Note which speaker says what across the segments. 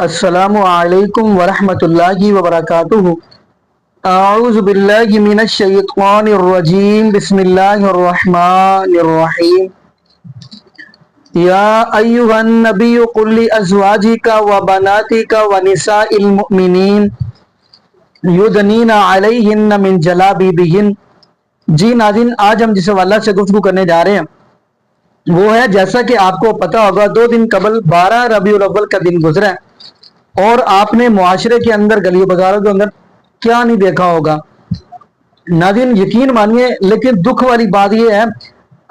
Speaker 1: السلام علیکم ورحمۃ اللہ وبرکاتہ۔ اعوذ باللہ من الشیطان الرجیم، بسم اللہ الرحمن الرحیم۔ یا ایہا النبی قل لازواجک وبناتک ونساء المؤمنین یدنین علیہن من جلابیبہن۔ جی ناظرین، آج ہم جس حوالہ سے گفتگو کرنے جا رہے ہیں وہ ہے، جیسا کہ آپ کو پتہ ہوگا 2 دن قبل 12 ربیع الاول کا دن گزرا ہے، اور آپ نے معاشرے کے اندر، گلی بازاروں کے اندر کیا نہیں دیکھا ہوگا۔ ناظرین یقین مانیے، لیکن دکھ والی بات یہ ہے،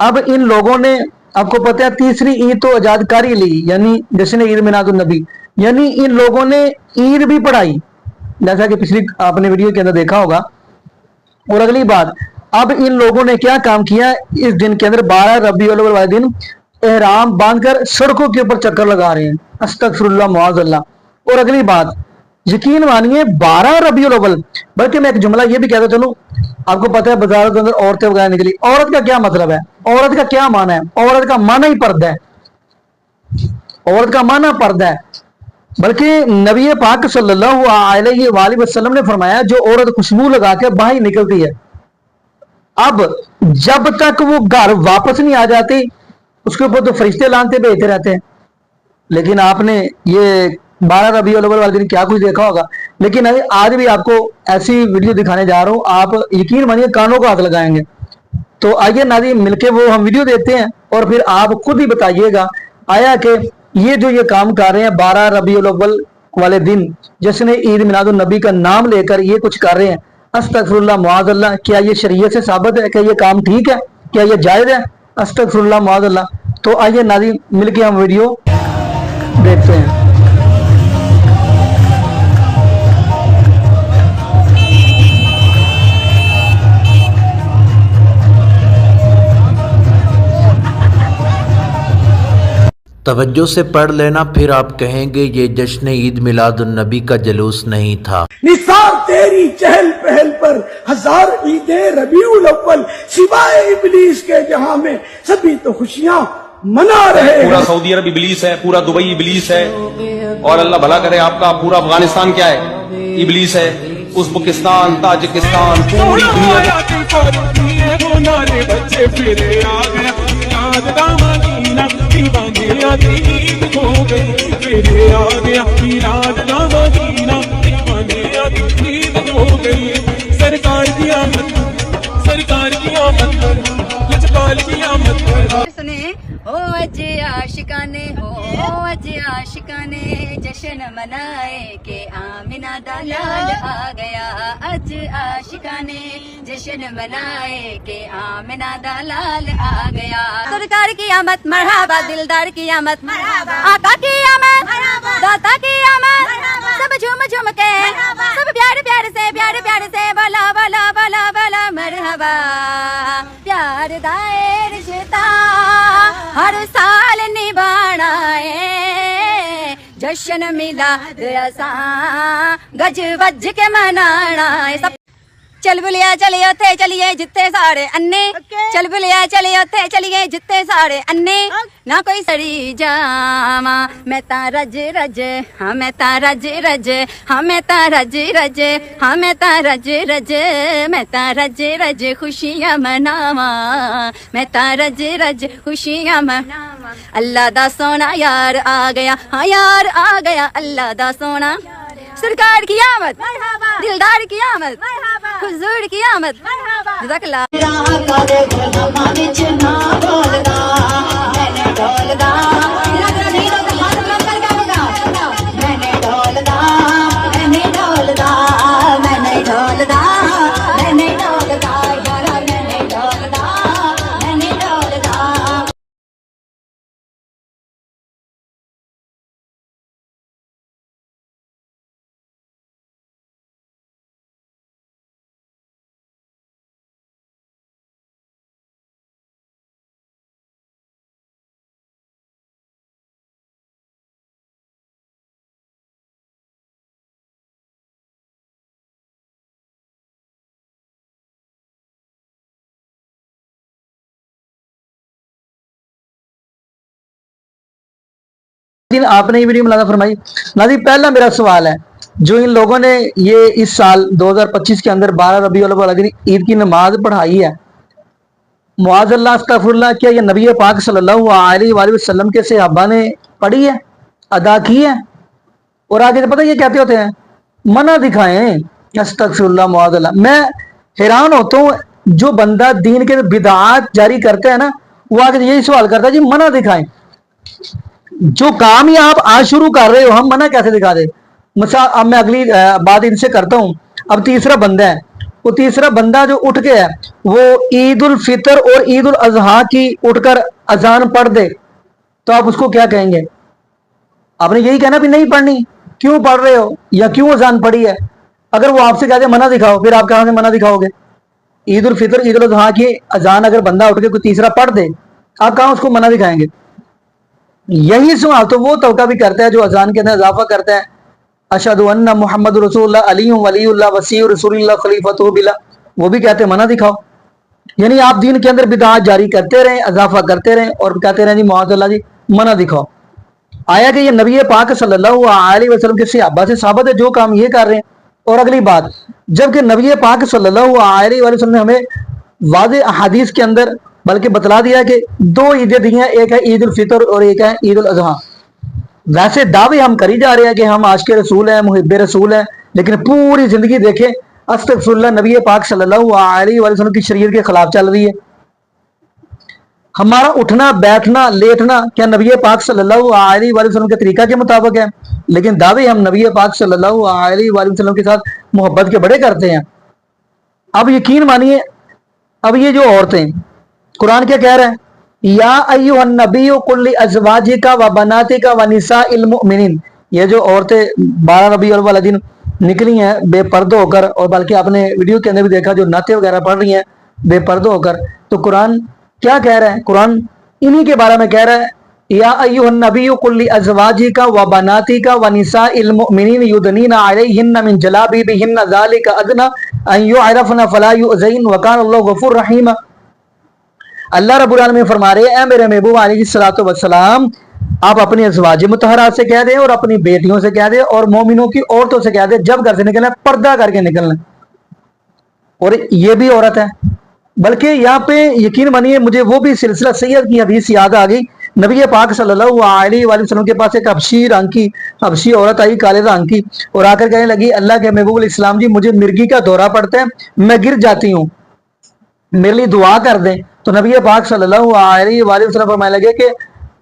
Speaker 1: اب ان لوگوں نے، آپ کو پتہ ہے، تیسری عید تو آزاد کر ہی لی، یعنی جشن عید میلاد النبی، یعنی ان لوگوں نے عید بھی پڑھائی، جیسا کہ پچھلی آپ نے ویڈیو کے اندر دیکھا ہوگا۔ اور اگلی بات، اب ان لوگوں نے کیا کام کیا ہے، اس دن کے اندر 12 ربیع الاول والے دن احرام باندھ کر سڑکوں کے اوپر چکر لگا رہے ہیں، استغفر اللہ معاذ اللہ۔ اور اگلی بات، یقین مانیے 12 ربیع الاول، بلکہ میں ایک جملہ یہ بھی کہتا چلوں، آپ کو پتہ ہے بازاروں کے اندر عورتیں وغیرہ نکلی، عورت کا کیا مطلب ہے، عورت کا کیا معنی ہے؟ عورت کا معنی ہی پردہ ہے، عورت کا معنی پردہ ہے۔ بلکہ نبی پاک صلی اللہ علیہ وآلہ وسلم نے فرمایا، جو عورت خوشبو لگا کے باہر نکلتی ہے، اب جب تک وہ گھر واپس نہیں آ جاتی، اس کے اوپر تو فرشتے لانتے بھیجتے رہتے ہیں۔ لیکن آپ نے یہ 12 ربیع الاول والے دن کیا کچھ دیکھا ہوگا۔ لیکن آج بھی آپ کو ایسی ویڈیو دکھانے جا رہا ہوں، آپ یقین مانیے کانوں کو ہاتھ لگائیں گے۔ تو آئیے ناظرین مل کے وہ ہم ویڈیو دیتے ہیں، اور پھر آپ خود ہی بتائیے گا آیا کہ یہ جو یہ کام کر رہے ہیں 12 ربیع الاول والے دن جشن عید میلاد النبی کا نام لے کر یہ کچھ کر رہے ہیں، استغفر اللہ معاذ اللہ، کیا یہ شریعت سے ثابت ہے؟ کیا یہ کام ٹھیک ہے؟ کیا یہ جائز ہے؟ استغفر اللہ معاذ اللہ۔ تو آئیے ناظرین مل کے ہم ویڈیو دیکھتے ہیں۔
Speaker 2: توجہ سے پڑھ لینا، پھر آپ کہیں گے یہ جشن عید میلاد النبی کا جلوس نہیں تھا۔
Speaker 3: نثار تیری چہل پہل پر ہزار عیدیں ربیع الاول، سوائے ابلیس کے جہاں میں سبھی تو خوشیاں منا رہے ہیں۔
Speaker 4: پورا سعودی عرب ابلیس ہے، پورا دبئی ابلیس ہے، اور اللہ بھلا کرے آپ کا پورا افغانستان کیا ہے؟ ابلیس ہے۔ ازبکستان، تاجکستان، پوری دنیا
Speaker 5: سرکار کی آمد، سرکار کی آمد، لجپال کی آمد۔
Speaker 6: سنے ہو اج عاشقانے، ہو اج عاشقانے، جشن منائے کہ آمنہ دا لال آ گیا، اج عاشقانے جشن منائے کہ آمنہ دا لال آ گیا۔ سرکار کی آمد مرحبا، دلدار کی آمد مرحبا، آقا کی آمد داتا کی آمد، سب جھوم جھوم کے، سب پیار پیار سے، پیار پیار سے، بلا بلا بلا بلا مرحبا۔ پیار دائر رشتہ ہر سال نبھانا ہے، جشن میلاد اساں گج وج کے منانا ہے۔ سب چل بلیا چلیے اتھے چلیے جتے سارے انے، چل بلیا چلیے اتھے چلیے جتے سارے انے، نہ کوئی سڑی جاواں میں تاں رج رج، ہاں میں تاں رج رج، ہاں میں تاں رج رج، ہاں میں تاں رج رج، میں تاں رج رج خوشیاں مناواں، میں تاں رج رج خوشیاں مناواں۔ اللہ دا سونا یار آ گیا، ہاں یار آ گیا، اللہ دا سونا۔ سرکار کی آمد، دلدار کی آمد، حضور کی آمد، جزاک اللہ۔
Speaker 1: दिन आपने ये वीडियो मुलाज़ा फरमाई। नाज़रीन, पहला मेरा सवाल है, जो इन लोगों ने ये इस साल 2025 के अंदर 12 रबीउल अव्वल दिन ईद की नमाज पढ़ाई है, मुआज़ल्लाह अस्तगफिरुल्लाह, क्या ये नबी पाक सल्लल्लाहु अलैहि वसल्लम के सहाबा ने पढ़ी है, अदा की है? और आगे तो पता ये कहते होते हैं मना दिखाएं, अस्तगफिरुल्लाह मुआज़ल्लाह। मैं हैरान होता हूँ, जो बंदा दीन के बिदआत जारी करता है ना, वो आगे यही सवाल करता है जी मना दिखाएं। जो काम ही आप आज शुरू कर रहे हो, हम मना कैसे दिखा दे? मिसाल, अब मैं अगली बात इनसे करता हूँ। अब तीसरा बंदा है, वो तीसरा बंदा जो उठ के है, वो ईद उल फितर और ईद उल अजहा की उठकर अजान पढ़ दे, तो आप उसको क्या कहेंगे? आपने यही कहना भी नहीं पढ़नी, क्यों पढ़ रहे हो या क्यों अजान पढ़ी है? अगर वो आपसे कहते मना दिखाओ, फिर आप कहां से मना दिखाओगे? ईद उल फितर ईद उल अजहा की अजान अगर बंदा उठ के कोई तीसरा पढ़ दे, आप कहां उसको मना दिखाएंगे? यही सवाल तो वो तौका भी करता है जो अजान के अंदर इजाफा करता है, अशहदु अन्ना मुहम्मद रसूलुल्लाह अलीयुम वलीयुल्लाह वसीयु रसूलुल्लाह खलीफतुहु बिला, वो भी कहते हैं मना दिखाओ। यानी आप दीन के अंदर बिदअत जारी करते रहें, इजाफा करते रहें और कहते रहें जी मुआज़ल्लाह जी मना दिखाओ। आया कि ये नबी पाक सल्लल्लाहु अलैहि वसल्लम के सहाबा से साबित है जो काम ये कर रहे हैं। और अगली बात, जबकि नबी पाक सल्लल्लाहु अलैहि वसल्लम ने हमें वाज़ेह अहादीस के अंदर बल्कि बतला दिया कि दो ईदें दी हैं, एक है ईद उल फितर और एक है ईद उल अजहा। वैसे दावे हम करी जा रहे हैं कि हम आशिक़ रसूल हैं, मुहिब्बे रसूल हैं, लेकिन पूरी जिंदगी देखें अस्तगफिरुल्लाह नबी पाक सल्लल्लाहु अलैहि वसल्लम की शरीयत के खिलाफ चल रही है। हमारा उठना बैठना लेटना क्या नबी पाक सल्लल्लाहु अलैहि वसल्लम के तरीका के मुताबिक है, लेकिन दावे हम नबी पाक सल्लल्लाहु अलैहि वसल्लम के साथ मोहब्बत के बड़े करते हैं। अब यकीन मानिए, अब ये जो औरतें, कुरान क्या कह रहा है, या अय्युहन नबिय्यु कुल अज़वाजिका व बनातिका व निसाइल मुमिनीन। ये जो औरतें 12 रबीउल अव्वल दिन निकली हैं बेपर्दा होकर, और बल्कि आपने वीडियो के अंदर भी देखा जो नाते वगैरह पढ़ रही हैं बेपर्दा होकर, तो कुरान क्या कह रहा है? कुरान इन्हीं के बारे में कह रहा है, या अय्युहन नबिय्यु कुल अज़वाजिका व बनातिका व निसाइल मुमिनीन युदनीना अलैहिन्ना मिन जलाबिबिहिन्ना ज़ालिका अदना अन युअरफना फला युज़ैन व कान अल्लाहु गफूर रहीम। अल्लाह रब्बुल आलमीन फरमा रहे हैं, मेरे महबूब अलैहिस्सलातु वस्सलाम, आप अपनी अज़वाज मुतहरात से कह दें और अपनी बेटियों से कह दें और मोमिनों की औरतों से कह दें, जब घर से निकलना पर्दा करके निकलना। और ये भी औरत है, बल्कि यहाँ पे यकीन मानिए मुझे वो भी सिलसिला सैयद की हदीस याद आ गई। नबी पाक सल्लल्लाहु अलैहि वसल्लम के पास एक हबशी औरत आई, काले रंग की, और आकर कहने लगी, अल्लाह के महबूब इस्लाम जी, मुझे मिर्गी का दौरा पड़ता है, मैं गिर जाती हूँ, मेरे लिए दुआ कर दें। तो नबी पाक सल्लल्लाहु अलैहि वसल्लम फरमाने लगे कि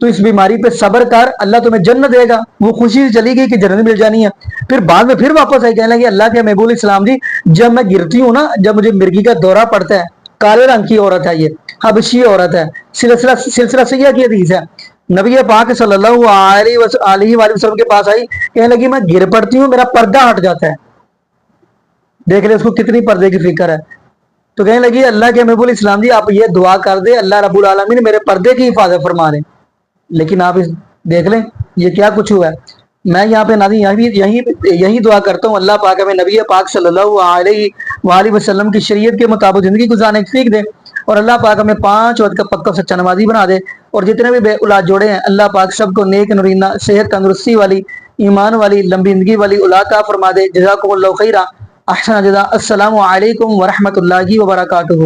Speaker 1: तू इस बीमारी पे सब्र कर, अल्लाह तुम्हें जन्नत देगा। वो खुशी से चली गई कि जन्नत मिल जानी है। फिर बाद में फिर वापस आई, कहने लगी, अल्लाह के महबूब इस्लाम जी, जब मैं गिरती हूँ ना, जब मुझे मिर्गी का दौरा पड़ता है, काले रंग की औरत है, ये हबशी औरत है, सिलसिला सैय्यह की हदीस है। नबी पाक सल्लल्लाहु अलैहि वसल्लम के पास आई, कहने लगी, मैं गिर पड़ती हूँ, मेरा पर्दा हट जाता है। देख ले उसको कितनी पर्दे की फिक्र है। तो कहने लगी, अल्लाह के महबूब इस्लाम जी, आप ये दुआ कर दे, अल्लाह रब्बुल आलमीन मेरे पर्दे की हिफाजत फरमा रहे। लेकिन आप देख लें ये क्या कुछ हुआ है। मैं यहाँ पे नाज़रीन यही दुआ करता हूँ, अल्लाह पाक हमें नबी पाक सल्लल्लाहु अलैहि वसल्लम की शरीयत के मुताबिक ज़िंदगी गुजारने की सीख दे, और अल्लाह पाक हमें 5 वक्त का पक्का सच्चा नमाजी बना दे। और जितने भी बे औलाद जोड़े हैं, अल्लाह पाक सबको नेक नूरीना सेहत तंदुरुस्ती वाली, ईमान वाली, लंबी ज़िंदगी वाली औलाद अता फरमा दे। जज़ाकुमुल्लाहु खैरा, अहसन जज़ा। अस्सलामु अलैकुम व रहमतुल्लाहि व बरकातुहू।